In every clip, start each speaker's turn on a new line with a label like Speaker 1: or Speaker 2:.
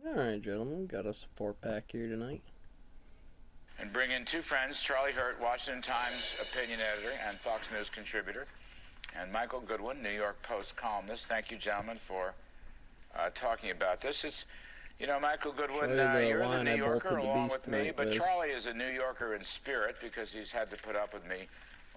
Speaker 1: Alright, gentlemen, got us a 4-pack here tonight.
Speaker 2: And bring in two friends, Charlie Hurt, Washington Times opinion editor and Fox News contributor, and Michael Goodwin, New York Post columnist. Thank you, gentlemen, for talking about this. It's, Michael Goodwin, you're the New Yorker along with me, but Charlie is a New Yorker in spirit because he's had to put up with me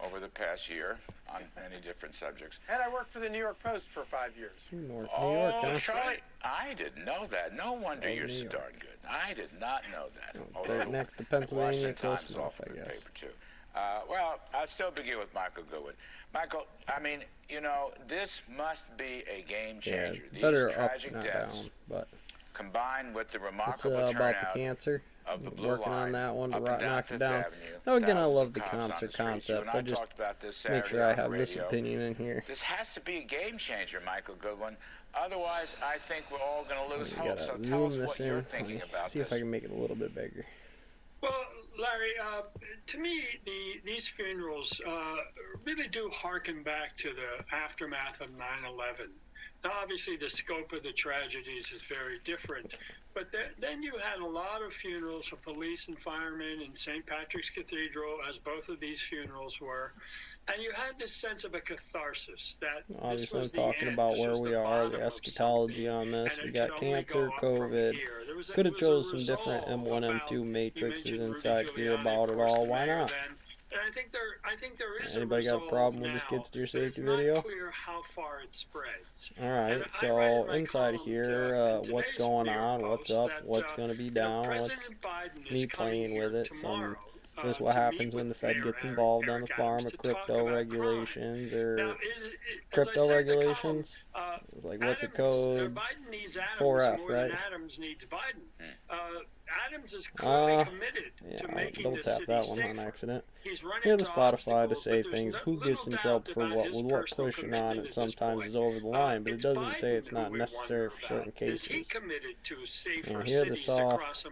Speaker 2: over the past year on many different subjects.
Speaker 3: And I worked for the New York Post for 5 years.
Speaker 1: New York, huh?
Speaker 2: Charlie, I didn't know that. No wonder you're so darn good. I did not know that.
Speaker 1: Right next to Pennsylvania, close enough, I guess.
Speaker 2: Paper too. Well, I'll still begin with Michael Goodwin. Michael, this must be a game changer.
Speaker 1: Yeah, better
Speaker 2: These tragic
Speaker 1: up, not
Speaker 2: deaths,
Speaker 1: down, but
Speaker 2: combined with the remarkable
Speaker 1: it's about
Speaker 2: turnout
Speaker 1: the cancer.
Speaker 2: of the blue
Speaker 1: Working
Speaker 2: line
Speaker 1: on that one to knock it down.
Speaker 2: Avenue,
Speaker 1: Now again, I love the
Speaker 2: concert
Speaker 1: concept. I just
Speaker 2: this
Speaker 1: make sure I have
Speaker 2: radio.
Speaker 1: this opinion in here.
Speaker 2: This has to be a game changer, Michael Goodwin. Otherwise, I think we're all going to lose hope. So tell us what you're thinking about this.
Speaker 1: See if I can make it a little bit bigger.
Speaker 4: Well, Larry, to me, these funerals really do harken back to the aftermath of 9/11. Now, obviously, the scope of the tragedies is very different, but then you had a lot of funerals for police and firemen in St. Patrick's Cathedral, as both of these funerals were, and you had this sense of a catharsis that
Speaker 1: obviously
Speaker 4: this was
Speaker 1: I'm talking about where we are, the eschatology on this. We got cancer, COVID. Could have chose some different M1, M2 matrices inside here about it all. Why not?
Speaker 4: And I think there is
Speaker 1: Anybody got a problem with this skid steer safety video?
Speaker 4: Not clear how far it spreads.
Speaker 1: Alright, so inside here, what's going on, what's up, what's going to be down, what's me playing with it. This is what happens when the Fed gets involved on the farm of crypto regulations or crypto regulations. It's like, what's a code? 4F, right?
Speaker 4: Adams needs Biden. Adams is clearly committed to making this city
Speaker 1: that one
Speaker 4: safer.
Speaker 1: on accident.
Speaker 4: He's
Speaker 1: Hear the Spotify to say things. Who gets in trouble for what? With what pushing on it sometimes is over the line, but it doesn't say it's not necessary for certain cases. And here the soft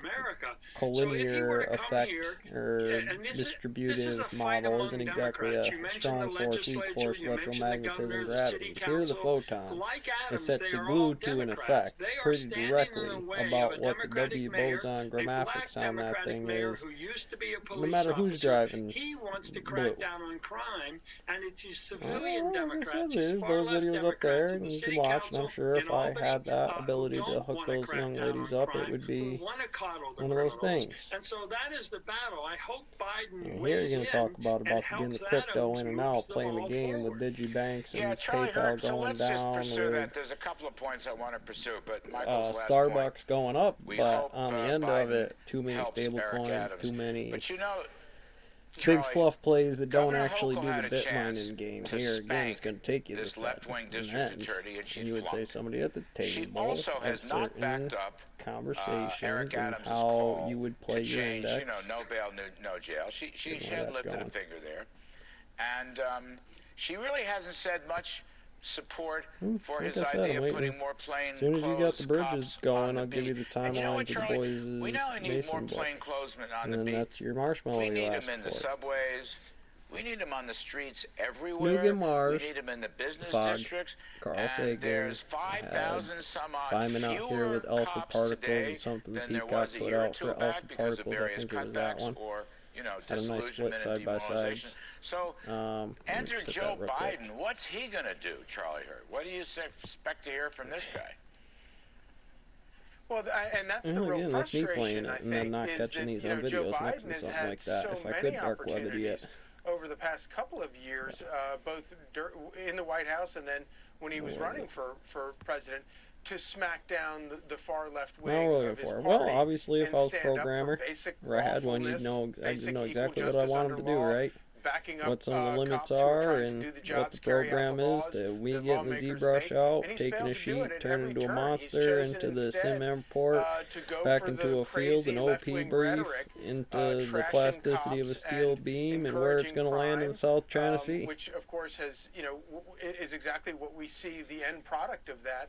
Speaker 1: collinear effect or distributive model isn't exactly a strong force, weak force, electromagnetism, gravity. Here the photon is set to glue to an effect pretty directly about what the W boson grammatics on that thing is, no matter who's driving
Speaker 4: he wants to
Speaker 1: blue.
Speaker 4: crack down on crime, and it's these civilian Democrats.
Speaker 1: There's those videos up there, and you can watch, and I'm sure if I had that ability to hook those young ladies up, it would be one of those things.
Speaker 4: And so that is the battle. I hope Biden
Speaker 1: and here you're going to talk about getting the crypto in and out, playing the game with digibanks and PayPal going down, with
Speaker 2: there's a couple of points I want to pursue, but Michael's last
Speaker 1: Starbucks
Speaker 2: point,
Speaker 1: going up, but on the end
Speaker 2: Biden
Speaker 1: of it, too many stable coins, too many
Speaker 2: but
Speaker 1: big fluff plays that don't
Speaker 2: Governor
Speaker 1: actually do
Speaker 2: Hochul had
Speaker 1: the
Speaker 2: a
Speaker 1: bit
Speaker 2: chance
Speaker 1: mining game.
Speaker 2: to
Speaker 1: Here again, it's
Speaker 2: spank
Speaker 1: going to take you
Speaker 2: this
Speaker 1: to
Speaker 2: left-wing
Speaker 1: the
Speaker 2: district
Speaker 1: end,
Speaker 2: attorney, and she
Speaker 1: and you would say
Speaker 2: flunked.
Speaker 1: somebody at the
Speaker 2: She
Speaker 1: table
Speaker 2: also has
Speaker 1: of
Speaker 2: not
Speaker 1: certain
Speaker 2: backed up
Speaker 1: conversations
Speaker 2: Eric
Speaker 1: and
Speaker 2: Adams'
Speaker 1: how
Speaker 2: call
Speaker 1: you would play
Speaker 2: to
Speaker 1: your
Speaker 2: change,
Speaker 1: index.
Speaker 2: no bail, no jail. She hadn't lifted a finger there, and she really hasn't said much support for his idea of putting more plain
Speaker 1: as soon as you got the bridges
Speaker 2: cops
Speaker 1: going, I'll
Speaker 2: the
Speaker 1: give you the
Speaker 2: beat. And you know what,
Speaker 1: timelines of the
Speaker 2: Charlie?
Speaker 1: boys'
Speaker 2: We not only need more
Speaker 1: Mason book.
Speaker 2: plainclothesmen on
Speaker 1: And
Speaker 2: the
Speaker 1: then
Speaker 2: beat.
Speaker 1: that's your marshmallow
Speaker 2: We
Speaker 1: you
Speaker 2: need
Speaker 1: asked
Speaker 2: them in the
Speaker 1: for.
Speaker 2: subways. We need them on the streets everywhere.
Speaker 1: Nugent Mars,
Speaker 2: we need them in the business
Speaker 1: Fog,
Speaker 2: districts.
Speaker 1: Carl
Speaker 2: and
Speaker 1: Sagan,
Speaker 2: there's 5,000 some odd
Speaker 1: Feynman out here
Speaker 2: fewer
Speaker 1: with alpha
Speaker 2: cops
Speaker 1: particles
Speaker 2: today
Speaker 1: and something the
Speaker 2: than there
Speaker 1: Peacock
Speaker 2: was a
Speaker 1: put
Speaker 2: year or
Speaker 1: out
Speaker 2: two
Speaker 1: for
Speaker 2: back
Speaker 1: alpha
Speaker 2: because of
Speaker 1: particles. I
Speaker 2: various
Speaker 1: think it was that
Speaker 2: cutbacks
Speaker 1: one.
Speaker 2: or
Speaker 1: Had a nice split side by sides.
Speaker 2: So, enter Joe Biden. What's he going to do, Charlie Hurt? What do you expect to hear from this guy?
Speaker 3: Well, and that's the real
Speaker 1: again, that's me
Speaker 3: frustration,
Speaker 1: playing
Speaker 3: I
Speaker 1: it and then
Speaker 3: think,
Speaker 1: not
Speaker 3: is
Speaker 1: catching
Speaker 3: that,
Speaker 1: these on
Speaker 3: Joe
Speaker 1: videos next
Speaker 3: Biden
Speaker 1: to
Speaker 3: has
Speaker 1: something
Speaker 3: had
Speaker 1: like that.
Speaker 3: so
Speaker 1: If I
Speaker 3: many
Speaker 1: could dark weathered it
Speaker 3: opportunities
Speaker 1: yet.
Speaker 3: over the past couple of years, both in the White House and then when he was running for president, to smack down the far left wing of his party.
Speaker 1: Well, obviously, if I was a
Speaker 3: stand up for
Speaker 1: programmer,
Speaker 3: basic
Speaker 1: or I had one, you'd know, I'd know exactly what I want him to do, right? What some of the limits are and what the program is, to me getting the ZBrush out, taking a sheet, turning into a monster, into the sim import, back into a field, an OP brief, into the plasticity of a steel beam, and where it's going to land in the South China Sea.
Speaker 3: Which, of course, has, is exactly what we see. The end product of that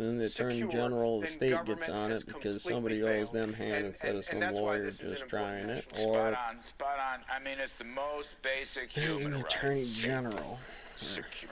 Speaker 1: then the Attorney
Speaker 3: secure,
Speaker 1: General of the
Speaker 3: then
Speaker 1: state
Speaker 3: government
Speaker 1: gets on
Speaker 3: has
Speaker 1: it because
Speaker 3: completely
Speaker 1: somebody owes
Speaker 3: failed.
Speaker 1: them hand instead of some
Speaker 3: that's why
Speaker 1: lawyer
Speaker 3: this is an
Speaker 1: just
Speaker 3: important
Speaker 1: trying it,
Speaker 3: national
Speaker 1: or
Speaker 2: Spot on. I mean, it's the most basic
Speaker 1: an
Speaker 2: human right.
Speaker 1: Attorney General.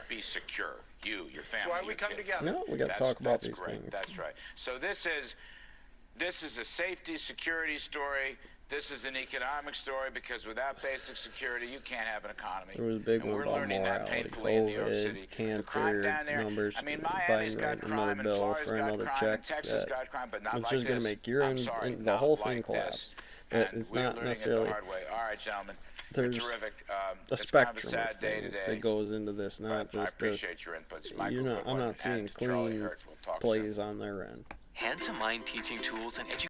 Speaker 2: Be secure. You, your family.
Speaker 3: That's why we
Speaker 2: your
Speaker 3: come
Speaker 2: kids.
Speaker 3: together.
Speaker 1: No, we got to talk about these
Speaker 2: great.
Speaker 1: things.
Speaker 2: That's right. So this is a safety, security story. This is an economic story, because without basic security, you can't have an economy.
Speaker 1: There was a big
Speaker 2: and
Speaker 1: one
Speaker 2: we're
Speaker 1: about
Speaker 2: learning that
Speaker 1: morality,
Speaker 2: painfully in New York
Speaker 1: COVID,
Speaker 2: City. The crime
Speaker 1: cancer
Speaker 2: down there,
Speaker 1: numbers.
Speaker 2: I mean,
Speaker 1: Biden's
Speaker 2: Miami's got
Speaker 1: writing another
Speaker 2: crime, and
Speaker 1: bill
Speaker 2: Florida's
Speaker 1: for
Speaker 2: got
Speaker 1: another
Speaker 2: crime,
Speaker 1: check
Speaker 2: and Texas
Speaker 1: that
Speaker 2: got crime, but not
Speaker 1: it's
Speaker 2: like
Speaker 1: just going
Speaker 2: this.
Speaker 1: to make your
Speaker 2: I'm sorry,
Speaker 1: the
Speaker 2: not
Speaker 1: whole
Speaker 2: like
Speaker 1: thing
Speaker 2: this.
Speaker 1: collapse. But
Speaker 2: And
Speaker 1: it's
Speaker 2: we're
Speaker 1: not
Speaker 2: learning
Speaker 1: necessarily.
Speaker 2: it the hard way. All right, gentlemen.
Speaker 1: There's
Speaker 2: terrific.
Speaker 1: a
Speaker 2: It's
Speaker 1: spectrum
Speaker 2: kind of a
Speaker 1: of
Speaker 2: sad day
Speaker 1: things
Speaker 2: today,
Speaker 1: that goes into this, not
Speaker 2: but I
Speaker 1: just this.
Speaker 2: appreciate your inputs.
Speaker 1: I'm
Speaker 2: Michael Goodwin
Speaker 1: not seeing
Speaker 2: and Charlie
Speaker 1: clean
Speaker 2: Hertz. We'll talk soon.
Speaker 1: plays on their end.
Speaker 5: Hand to mind teaching tools and education.